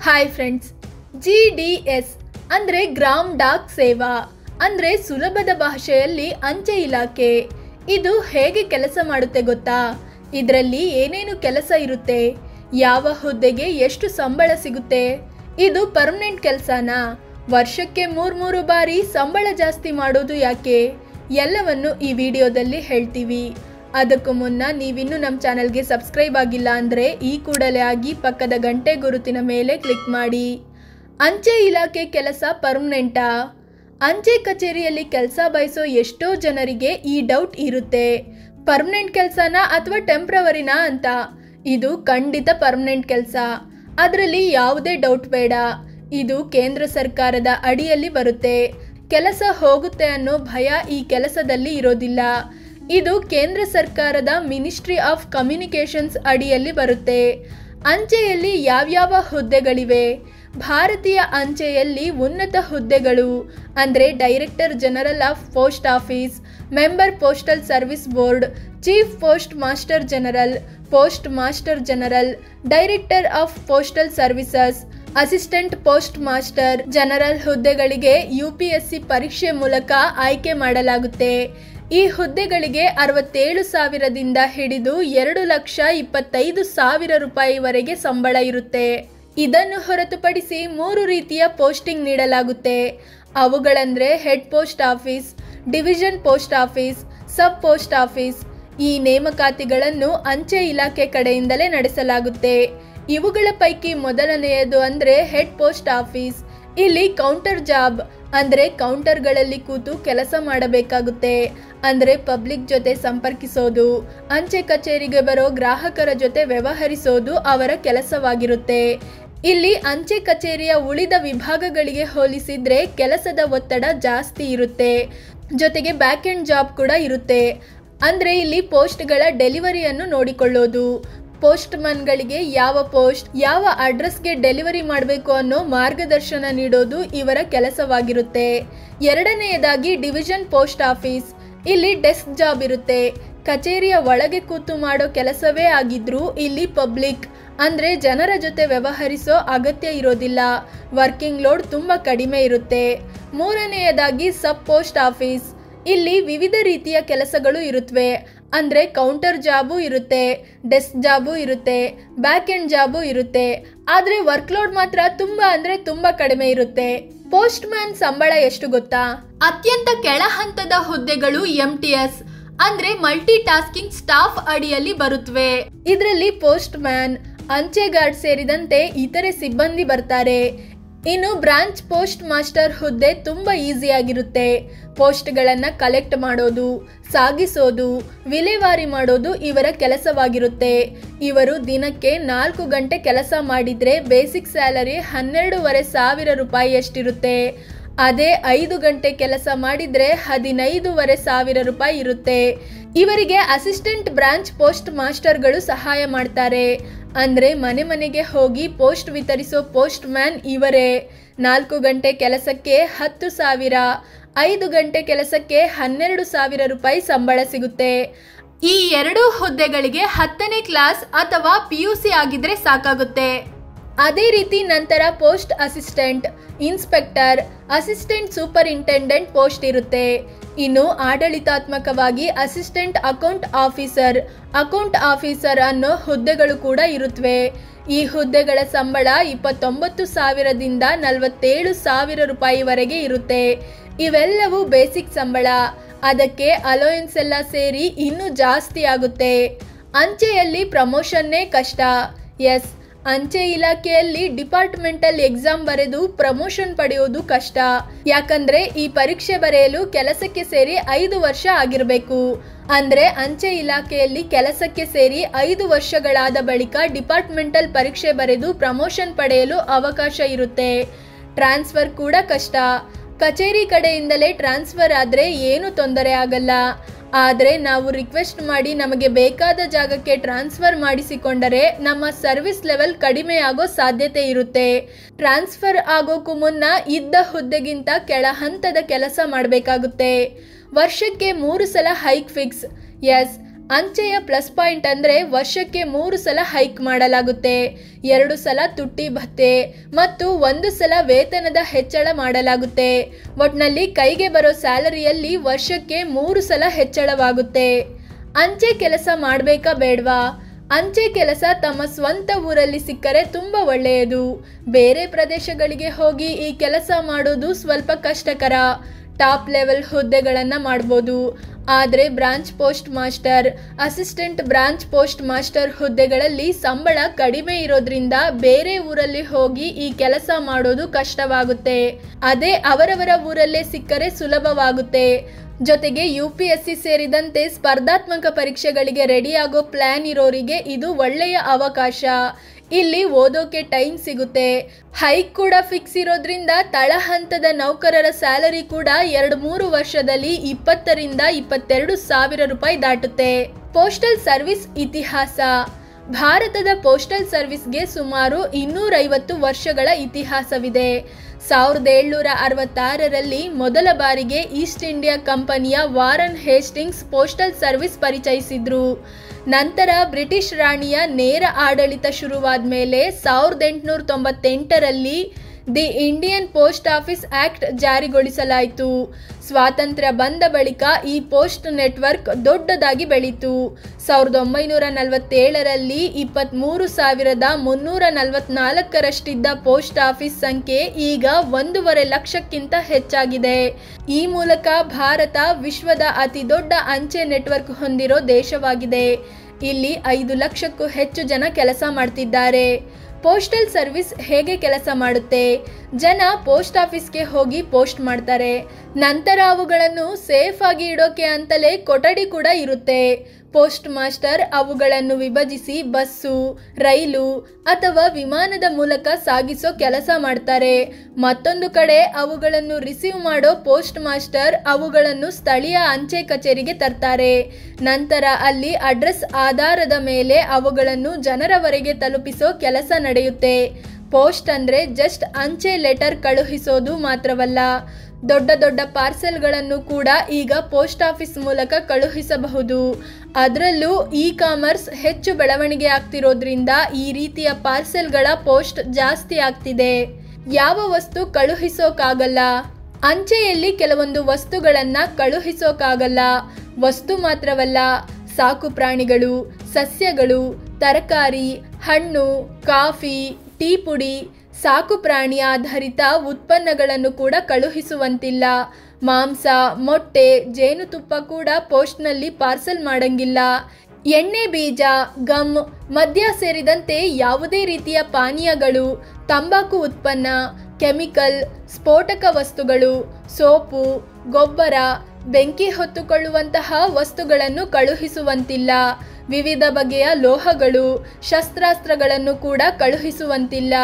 Hi friends, GDS ಅಂದರೆ gram dock ಸೇವಾ ಅಂದರೆ ಸುಲಭದ ಭಾಷೆಯಲ್ಲಿ ಅಂಚೆ ಇಲಾಖೆ. ಇದು ಹೇಗೆ ಕೆಲಸ ಮಾಡುತ್ತೆ ಗೊತ್ತಾ? ಇದರಲ್ಲಿ ಏನೇನು ಕೆಲಸ ಇರುತ್ತೆ, ಯಾವ ಹುದ್ದೆಗೆ ಎಷ್ಟು ಸಂಬಳ ಸಿಗುತ್ತೆ, ಇದು ಪರ್ಮನೆಂಟ್ ಕೆಲಸನಾ, ವರ್ಷಕ್ಕೆ 3 ಬಾರಿ ಸಂಬಳ ಜಾಸ್ತಿ ಮಾಡೋದು ಯಾಕೆ, ಎಲ್ಲವನ್ನು ಈ ವಿಡಿಯೋದಲ್ಲಿ ಹೇಳ್ತೀವಿ. ಅದಕ್ಕೂ ಮುನ್ನ ನೀವಿನ್ನೂ ನಮ್ಮ ಚಾನಲ್ಗೆ ಸಬ್ಸ್ಕ್ರೈಬ್ ಆಗಿಲ್ಲ ಅಂದರೆ ಈ ಕೂಡಲೇ ಆಗಿ ಪಕ್ಕದ ಗಂಟೆ ಗುರುತಿನ ಮೇಲೆ ಕ್ಲಿಕ್ ಮಾಡಿ. ಅಂಚೆ ಇಲಾಖೆ ಕೆಲಸ ಪರ್ಮನೆಂಟಾ? ಅಂಚೆ ಕಚೇರಿಯಲ್ಲಿ ಕೆಲಸ ಬಯಸೋ ಎಷ್ಟೋ ಜನರಿಗೆ ಈ ಡೌಟ್ ಇರುತ್ತೆ, ಪರ್ಮನೆಂಟ್ ಕೆಲಸನಾ ಅಥವಾ ಟೆಂಪ್ರವರಿನಾ ಅಂತ. ಇದು ಖಂಡಿತ ಪರ್ಮನೆಂಟ್ ಕೆಲಸ, ಅದರಲ್ಲಿ ಯಾವುದೇ ಡೌಟ್ ಬೇಡ. ಇದು ಕೇಂದ್ರ ಸರ್ಕಾರದ ಅಡಿಯಲ್ಲಿ ಬರುತ್ತೆ. ಕೆಲಸ ಹೋಗುತ್ತೆ ಅನ್ನೋ ಭಯ ಈ ಕೆಲಸದಲ್ಲಿ ಇರೋದಿಲ್ಲ. ಇದು ಕೇಂದ್ರ ಸರ್ಕಾರದ ಮಿನಿಸ್ಟ್ರಿ ಆಫ್ ಕಮ್ಯುನಿಕೇಷನ್ಸ್ ಅಡಿಯಲ್ಲಿ ಬರುತ್ತೆ. ಅಂಚೆಯಲ್ಲಿ ಯಾವ್ಯಾವ ಹುದ್ದೆಗಳಿವೆ? ಭಾರತೀಯ ಅಂಚೆಯಲ್ಲಿ ಉನ್ನತ ಹುದ್ದೆಗಳು ಅಂದರೆ director general of post office, member postal service board, chief post master general, post master general, director of postal services, assistant post master general ಹುದ್ದೆಗಳಿಗೆ UPSC ಪರೀಕ್ಷೆ ಮೂಲಕ ಆಯ್ಕೆ ಮಾಡಲಾಗುತ್ತೆ. ಈ ಹುದ್ದೆಗಳಿಗೆ 67,000ದಿಂದ ಹಿಡಿದು 2,25,000 ರೂಪಾಯಿವರೆಗೆ ಸಂಬಳ ಇರುತ್ತೆ. ಇದನ್ನು ಹೊರತುಪಡಿಸಿ 3 ರೀತಿಯ ಪೋಸ್ಟಿಂಗ್ ನೀಡಲಾಗುತ್ತೆ. ಅವುಗಳಂದ್ರೆ head post office, division post office, sub post office. ಈ ನೇಮಕಾತಿಗಳನ್ನು ಅಂಚೆ ಇಲಾಖೆ ಕಡೆಯಿಂದಲೇ ನಡೆಸಲಾಗುತ್ತೆ. ಇವುಗಳ ಪೈಕಿ ಮೊದಲನೆಯದು ಅಂದರೆ ಹೆಡ್ ಪೋಸ್ಟ್ ಆಫೀಸ್. ಇಲ್ಲಿ ಕೌಂಟರ್ ಜಾಬ್ ಅಂದರೆ ಕೌಂಟರ್ಗಳಲ್ಲಿ ಕೂತು ಕೆಲಸ ಮಾಡಬೇಕಾಗುತ್ತೆ. ಅಂದರೆ ಪಬ್ಲಿಕ್ ಜೊತೆ ಸಂಪರ್ಕಿಸೋದು, ಅಂಚೆ ಕಚೇರಿಗೆ ಬರೋ ಗ್ರಾಹಕರ ಜೊತೆ ವ್ಯವಹರಿಸೋದು ಅವರ ಕೆಲಸವಾಗಿರುತ್ತೆ. ಇಲ್ಲಿ ಅಂಚೆ ಕಚೇರಿಯ ಉಳಿದ ವಿಭಾಗಗಳಿಗೆ ಹೋಲಿಸಿದ್ರೆ ಕೆಲಸದ ಒತ್ತಡ ಜಾಸ್ತಿ ಇರುತ್ತೆ. ಜೊತೆಗೆ ಬ್ಯಾಕ್ ಎಂಡ್ ಜಾಬ್ ಕೂಡ ಇರುತ್ತೆ. ಅಂದರೆ ಇಲ್ಲಿ ಪೋಸ್ಟ್ಗಳ ಡೆಲಿವರಿಯನ್ನು ನೋಡಿಕೊಳ್ಳೋದು, ಪೋಸ್ಟ್ಮನ್ಗಳಿಗೆ ಯಾವ ಪೋಸ್ಟ್ ಯಾವ ಅಡ್ರೆಸ್ಗೆ ಡೆಲಿವರಿ ಮಾಡಬೇಕು ಅನ್ನೋ ಮಾರ್ಗದರ್ಶನ ನೀಡೋದು ಇವರ ಕೆಲಸವಾಗಿರುತ್ತೆ. ಎರಡನೆಯದಾಗಿ ಡಿವಿಷನ್ ಪೋಸ್ಟ್ ಆಫೀಸ್. ಇಲ್ಲಿ ಡೆಸ್ಕ್ ಜಾಬ್ ಇರುತ್ತೆ. ಕಚೇರಿಯ ಒಳಗೆ ಕೂತು ಮಾಡೋ ಕೆಲಸವೇ ಆಗಿದ್ರೂ ಇಲ್ಲಿ ಪಬ್ಲಿಕ್ ಅಂದರೆ ಜನರ ಜೊತೆ ವ್ಯವಹರಿಸೋ ಅಗತ್ಯ ಇರೋದಿಲ್ಲ. ವರ್ಕಿಂಗ್ ಲೋಡ್ ತುಂಬ ಕಡಿಮೆ ಇರುತ್ತೆ. ಮೂರನೆಯದಾಗಿ ಸಬ್ ಪೋಸ್ಟ್ ಆಫೀಸ್. ಇಲ್ಲಿ ವಿವಿಧ ರೀತಿಯ ಕೆಲಸಗಳು ಇರುತ್ತವೆ. ಅಂದರೆ ಕೌಂಟರ್ ಜಾಬು ಇರುತ್ತೆ, ಡೆಸ್ಕ್ ಜಾಬು ಇರುತ್ತೆ, ಬ್ಯಾಕ್ ಎಂಡ್ ಜಾಬು ಇರುತ್ತೆ. ಆದರೆ ವರ್ಕ್ಲೋಡ್ ಮಾತ್ರ ತುಂಬ ಕಡಿಮೆ ಇರುತ್ತೆ. ಪೋಸ್ಟ್ ಮ್ಯಾನ್ ಸಂಬಳ ಎಷ್ಟು ಗೊತ್ತಾ? ಅತ್ಯಂತ ಕೆಳ ಹಂತದ ಹುದ್ದೆಗಳು MTS ಅಂದ್ರೆ ಮಲ್ಟಿ ಟಾಸ್ಕಿಂಗ್ ಸ್ಟಾಫ್ ಅಡಿಯಲ್ಲಿ ಬರುತ್ತವೆ. ಇದರಲ್ಲಿ ಪೋಸ್ಟ್ ಮ್ಯಾನ್, ಅಂಚೆ ಗಾರ್ಡ್ ಸೇರಿದಂತೆ ಇತರೆ ಸಿಬ್ಬಂದಿ ಬರ್ತಾರೆ. ಇನ್ನು ಬ್ರಾಂಚ್ ಪೋಸ್ಟ್ ಮಾಸ್ಟರ್ ಹುದ್ದೆ ತುಂಬ ಈಸಿಯಾಗಿರುತ್ತೆ. ಪೋಸ್ಟ್ಗಳನ್ನು ಕಲೆಕ್ಟ್ ಮಾಡೋದು, ಸಾಗಿಸೋದು, ವಿಲೇವಾರಿ ಮಾಡೋದು ಇವರ ಕೆಲಸವಾಗಿರುತ್ತೆ. ಇವರು ದಿನಕ್ಕೆ 4 ಗಂಟೆ ಕೆಲಸ ಮಾಡಿದರೆ ಬೇಸಿಕ್ ಸ್ಯಾಲರಿ 12,500 ರೂಪಾಯಿಯಷ್ಟಿರುತ್ತೆ. ಅದೇ 5 ಗಂಟೆ ಕೆಲಸ ಮಾಡಿದರೆ 15,500 ರೂಪಾಯಿ ಇರುತ್ತೆ. ಇವರಿಗೆ ಅಸಿಸ್ಟೆಂಟ್ ಬ್ರಾಂಚ್ ಪೋಸ್ಟ್ ಮಾಸ್ಟರ್ಗಳು ಸಹಾಯ ಮಾಡ್ತಾರೆ. ಅಂದರೆ ಮನೆಗೆ ಹೋಗಿ ಪೋಸ್ಟ್ ವಿತರಿಸೋ ಪೋಸ್ಟ್ ಮ್ಯಾನ್ ಇವರೇ. 4 ಗಂಟೆ ಕೆಲಸಕ್ಕೆ 10,000, 5 ಗಂಟೆ ಕೆಲಸಕ್ಕೆ 12,000 ರೂಪಾಯಿ ಸಂಬಳ ಸಿಗುತ್ತೆ. ಈ 2 ಹುದ್ದೆಗಳಿಗೆ 10ನೇ ಕ್ಲಾಸ್ ಅಥವಾ PUC ಆಗಿದ್ರೆ ಸಾಕಾಗುತ್ತೆ. ಅದೇ ರೀತಿ ನಂತರ post assistant, inspector, assistant superintendent post ಇರುತ್ತೆ. ಇನ್ನು ಆಡಳಿತಾತ್ಮಕವಾಗಿ ಅಸಿಸ್ಟೆಂಟ್ ಅಕೌಂಟ್ ಆಫೀಸರ್ ಅನ್ನೋ ಹುದ್ದೆಗಳು ಕೂಡ ಇರುತ್ತವೆ. ಈ ಹುದ್ದೆಗಳ ಸಂಬಳ 29,000ದಿಂದ 47,000 ರೂಪಾಯಿವರೆಗೆ ಇರುತ್ತೆ. ಇವೆಲ್ಲವೂ ಬೇಸಿಕ್ ಸಂಬಳ. ಅದಕ್ಕೆ ಅಲೋಯನ್ಸ್ ಎಲ್ಲ ಸೇರಿ ಇನ್ನೂ ಜಾಸ್ತಿ ಆಗುತ್ತೆ. ಅಂಚೆಯಲ್ಲಿ ಪ್ರಮೋಷನ್ನೇ ಕಷ್ಟ. ಎಸ್, ಅಂಚೆ ಇಲಾಖೆಯಲ್ಲಿ ಡಿಪಾರ್ಟ್ಮೆಂಟಲ್ ಎಕ್ಸಾಮ್ ಬರೆದು ಪ್ರಮೋಷನ್ ಪಡೆಯೋದು ಕಷ್ಟ. ಯಾಕಂದ್ರೆ ಈ ಪರೀಕ್ಷೆ ಬರೆಯಲು ಕೆಲಸಕ್ಕೆ ಸೇರಿ 5 ವರ್ಷ ಆಗಿರಬೇಕು. ಅಂದ್ರೆ ಅಂಚೆ ಇಲಾಖೆಯಲ್ಲಿ ಕೆಲಸಕ್ಕೆ ಸೇರಿ 5 ವರ್ಷಗಳಾದ ಬಳಿಕ ಡಿಪಾರ್ಟ್ಮೆಂಟಲ್ ಪರೀಕ್ಷೆ ಬರೆದು ಪ್ರಮೋಷನ್ ಪಡೆಯಲು ಅವಕಾಶ ಇರುತ್ತೆ. ಟ್ರಾನ್ಸ್ಫರ್ ಕೂಡ ಕಷ್ಟ. ಕಚೇರಿ ಕಡೆಯಿಂದಲೇ ಟ್ರಾನ್ಸ್ಫರ್ ಆದರೆ ಏನೂ ತೊಂದರೆ ಆಗಲ್ಲ. ಆದರೆ ನಾವು ರಿಕ್ವೆಸ್ಟ್ ಮಾಡಿ ನಮಗೆ ಬೇಕಾದ ಜಾಗಕ್ಕೆ ಟ್ರಾನ್ಸ್ಫರ್ ಮಾಡಿಸಿಕೊಂಡರೆ ನಮ್ಮ ಸರ್ವಿಸ್ ಲೆವೆಲ್ ಕಡಿಮೆ ಆಗೋ ಸಾಧ್ಯತೆ ಇರುತ್ತೆ. ಟ್ರಾನ್ಸ್ಫರ್ ಆಗೋಕ್ಕೂ ಮುನ್ನ ಇದ್ದ ಹುದ್ದೆಗಿಂತ ಕೆಳ ಹಂತದ ಕೆಲಸ ಮಾಡಬೇಕಾಗುತ್ತೆ. ವರ್ಷಕ್ಕೆ 3 ಸಲ ಹೈಕ್ ಫಿಕ್ಸ್. ಎಸ್, ಅಂಚೆಯ ಪ್ಲಸ್ ಪಾಯಿಂಟ್ ಅಂದರೆ ವರ್ಷಕ್ಕೆ 3 ಸಲ ಹೈಕ್ ಮಾಡಲಾಗುತ್ತೆ, 2 ಸಲ ತುಟ್ಟಿ ಭತ್ಯೆ ಮತ್ತು 1 ಸಲ ವೇತನದ ಹೆಚ್ಚಳ ಮಾಡಲಾಗುತ್ತೆ. ಒಟ್ನಲ್ಲಿ ಕೈಗೆ ಬರೋ ಸ್ಯಾಲರಿಯಲ್ಲಿ ವರ್ಷಕ್ಕೆ 3 ಸಲ ಹೆಚ್ಚಳವಾಗುತ್ತೆ. ಅಂಚೆ ಕೆಲಸ ಮಾಡಬೇಕಾ ಬೇಡವಾ? ಅಂಚೆ ಕೆಲಸ ತಮ್ಮ ಸ್ವಂತ ಊರಲ್ಲಿ ಸಿಕ್ಕರೆ ತುಂಬ ಒಳ್ಳೆಯದು. ಬೇರೆ ಪ್ರದೇಶಗಳಿಗೆ ಹೋಗಿ ಈ ಕೆಲಸ ಮಾಡೋದು ಸ್ವಲ್ಪ ಕಷ್ಟಕರ. ಟಾಪ್ ಲೆವೆಲ್ ಹುದ್ದೆಗಳನ್ನು ಮಾಡ್ಬೋದು. ಆದರೆ branch post master, assistant branch post master ಹುದ್ದೆಗಳಲ್ಲಿ ಸಂಬಳ ಕಡಿಮೆ ಇರೋದ್ರಿಂದ ಬೇರೆ ಊರಲ್ಲಿ ಹೋಗಿ ಈ ಕೆಲಸ ಮಾಡೋದು ಕಷ್ಟವಾಗುತ್ತೆ. ಅದೇ ಅವರವರ ಊರಲ್ಲೇ ಸಿಕ್ಕರೆ ಸುಲಭವಾಗುತ್ತೆ. ಜೊತೆಗೆ UPSC ಸೇರಿದಂತೆ ಸ್ಪರ್ಧಾತ್ಮಕ ಪರೀಕ್ಷೆಗಳಿಗೆ ರೆಡಿಯಾಗೋ ಪ್ಲಾನ್ ಇರೋರಿಗೆ ಇದು ಒಳ್ಳೆಯ ಅವಕಾಶ. ಇಲ್ಲಿ ಓದೋಕೆ ಟೈಮ್ ಸಿಗುತ್ತೆ. ಹೈಕ್ ಕೂಡ ಫಿಕ್ಸ್ ಇರೋದ್ರಿಂದ ತಳಹಂತದ ನೌಕರರ ಸ್ಯಾಲರಿ ಕೂಡ 2-3 ವರ್ಷದಲ್ಲಿ 20 ರಿಂದ 22 ಸಾವಿರ ರೂಪಾಯಿ ದಾಟುತ್ತೆ. ಪೋಸ್ಟಲ್ ಸರ್ವಿಸ್ ಇತಿಹಾಸ. ಭಾರತದ ಪೋಸ್ಟಲ್ ಸರ್ವಿಸ್ಗೆ ಸುಮಾರು 250 ವರ್ಷಗಳ ಇತಿಹಾಸವಿದೆ. 1766ರಲ್ಲಿ ಮೊದಲ ಬಾರಿಗೆ ಈಸ್ಟ್ ಇಂಡಿಯಾ ಕಂಪನಿಯ ವಾರನ್ ಹೇಸ್ಟಿಂಗ್ಸ್ ಪೋಸ್ಟಲ್ ಸರ್ವಿಸ್ ಪರಿಚಯಿಸಿದ್ರು. ನಂತರ ಬ್ರಿಟಿಷ್ ರಾಣಿಯ ನೇರ ಆಡಳಿತ ಶುರುವಾದ ಮೇಲೆ 1898ರಲ್ಲಿ the Indian post office act ಜಾರಿಗೊಳಿಸಲಾಯಿತು. ಸ್ವಾತಂತ್ರ್ಯ ಬಂದ ಬಳಿಕ ಈ ಪೋಸ್ಟ್ ನೆಟ್ವರ್ಕ್ ದೊಡ್ಡದಾಗಿ ಬೆಳೀತು. 1947ರಲ್ಲಿ 23,344ರಷ್ಟಿದ್ದ ಪೋಸ್ಟ್ ಆಫೀಸ್ ಸಂಖ್ಯೆ ಈಗ 1.5 ಲಕ್ಷಕ್ಕಿಂತ ಹೆಚ್ಚಾಗಿದೆ. ಈ ಮೂಲಕ ಭಾರತ ವಿಶ್ವದ ಅತಿ ದೊಡ್ಡ ಅಂಚೆ ನೆಟ್ವರ್ಕ್ ಹೊಂದಿರೋ ದೇಶವಾಗಿದೆ. ಇಲ್ಲಿ 5 ಲಕ್ಷಕ್ಕೂ ಹೆಚ್ಚು ಜನ ಕೆಲಸ ಮಾಡ್ತಿದ್ದಾರೆ. ಪೋಸ್ಟಲ್ ಸರ್ವಿಸ್ ಹೇಗೆ ಕೆಲಸ ಮಾಡುತ್ತೆ? ಜನ ಪೋಸ್ಟ್ ಆಫೀಸ್ಗೆ ಹೋಗಿ ಪೋಸ್ಟ್ ಮಾಡ್ತಾರೆ. ನಂತರ ಅವುಗಳನ್ನು ಸೇಫ್ ಆಗಿ ಇಡೋಕೆ ಅಂತಲೇ ಕೊಠಡಿ ಕೂಡ ಇರುತ್ತೆ. ಪೋಸ್ಟ್ ಮಾಸ್ಟರ್ ಅವುಗಳನ್ನು ವಿಭಜಿಸಿ ಬಸ್ಸು, ರೈಲು ಅಥವಾ ವಿಮಾನದ ಮೂಲಕ ಸಾಗಿಸೋ ಕೆಲಸ ಮಾಡ್ತಾರೆ. ಮತ್ತೊಂದು ಕಡೆ ಅವುಗಳನ್ನು ರಿಸೀವ್ ಮಾಡೋ ಪೋಸ್ಟ್ ಮಾಸ್ಟರ್ ಅವುಗಳನ್ನು ಸ್ಥಳೀಯ ಅಂಚೆ ಕಚೇರಿಗೆ ತರ್ತಾರೆ. ನಂತರ ಅಲ್ಲಿ ಅಡ್ರೆಸ್ ಆಧಾರದ ಮೇಲೆ ಅವುಗಳನ್ನು ಜನರವರೆಗೆ ತಲುಪಿಸೋ ಕೆಲಸ ನಡೆಯುತ್ತೆ. ಪೋಸ್ಟ್ ಅಂದರೆ ಜಸ್ಟ್ ಅಂಚೆ ಲೆಟರ್ ಕಳುಹಿಸೋದು ಮಾತ್ರವಲ್ಲ, ದೊಡ್ಡ ದೊಡ್ಡ ಪಾರ್ಸೆಲ್ಗಳನ್ನು ಕೂಡ ಈಗ ಪೋಸ್ಟ್ ಆಫೀಸ್ ಮೂಲಕ ಕಳುಹಿಸಬಹುದು. ಅದರಲ್ಲೂ ಕಾಮರ್ಸ್ ಹೆಚ್ಚು ಬೆಳವಣಿಗೆ ಆಗ್ತಿರೋದ್ರಿಂದ ಈ ರೀತಿಯ ಪಾರ್ಸೆಲ್ಗಳ ಪೋಸ್ಟ್ ಜಾಸ್ತಿ ಆಗ್ತಿದೆ. ಯಾವ ವಸ್ತು ಕಳುಹಿಸೋಕ್ಕಾಗಲ್ಲ? ಅಂಚೆಯಲ್ಲಿ ಕೆಲವೊಂದು ವಸ್ತುಗಳನ್ನು ಕಳುಹಿಸೋಕ್ಕಾಗಲ್ಲ. ವಸ್ತು ಮಾತ್ರವಲ್ಲ, ಸಾಕು ಪ್ರಾಣಿಗಳು, ಸಸ್ಯಗಳು, ತರಕಾರಿ, ಹಣ್ಣು, ಕಾಫಿ, ಟೀ ಪುಡಿ, ಸಾಕು ಪ್ರಾಣಿ ಆಧಾರಿತ ಉತ್ಪನ್ನಗಳನ್ನು ಕೂಡ ಕಳುಹಿಸುವಂತಿಲ್ಲ. ಮಾಂಸ, ಮೊಟ್ಟೆ, ಜೇನುತುಪ್ಪ ಕೂಡ ಪೋಸ್ಟ್ನಲ್ಲಿ ಪಾರ್ಸೆಲ್ ಮಾಡಂಗಿಲ್ಲ. ಎಣ್ಣೆ ಬೀಜ, ಗಮ್, ಮದ್ಯ ಸೇರಿದಂತೆ ಯಾವುದೇ ರೀತಿಯ ಪಾನೀಯಗಳು, ತಂಬಾಕು ಉತ್ಪನ್ನ, ಕೆಮಿಕಲ್, ಸ್ಫೋಟಕ ವಸ್ತುಗಳು, ಸೋಪು, ಗೊಬ್ಬರ, ಬೆಂಕಿ ಹೊತ್ತುಕೊಳ್ಳುವಂತಹ ವಸ್ತುಗಳನ್ನು ಕಳುಹಿಸುವಂತಿಲ್ಲ. ವಿವಿಧ ಬಗೆಯ ಲೋಹಗಳು, ಶಸ್ತ್ರಾಸ್ತ್ರಗಳನ್ನು ಕೂಡ ಕಳುಹಿಸುವಂತಿಲ್ಲ.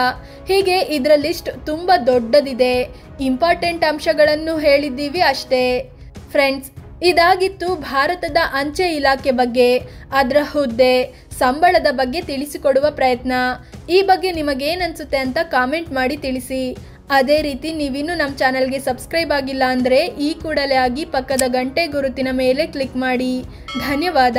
ಹೀಗೆ ಇದರ ಲಿಸ್ಟ್ ತುಂಬ ದೊಡ್ಡದಿದೆ. ಇಂಪಾರ್ಟೆಂಟ್ ಅಂಶಗಳನ್ನು ಹೇಳಿದ್ದೀವಿ ಅಷ್ಟೇ. ಫ್ರೆಂಡ್ಸ್, ಇದಾಗಿತ್ತು ಭಾರತದ ಅಂಚೆ ಇಲಾಖೆ ಬಗ್ಗೆ, ಅದರ ಹುದ್ದೆ, ಸಂಬಳದ ಬಗ್ಗೆ ತಿಳಿಸಿಕೊಡುವ ಪ್ರಯತ್ನ. ಈ ಬಗ್ಗೆ ನಿಮಗೇನನ್ಸುತ್ತೆ ಅಂತ ಕಾಮೆಂಟ್ ಮಾಡಿ ತಿಳಿಸಿ. ಅದೇ ರೀತಿ ನೀವಿನ್ನೂ ನಮ್ಮ ಚಾನಲ್ಗೆ ಸಬ್ಸ್ಕ್ರೈಬ್ ಆಗಿಲ್ಲ ಅಂದರೆ ಈ ಕೂಡಲೇ ಆಗಿ ಪಕ್ಕದ ಗಂಟೆ ಗುರುತಿನ ಮೇಲೆ ಕ್ಲಿಕ್ ಮಾಡಿ. ಧನ್ಯವಾದ.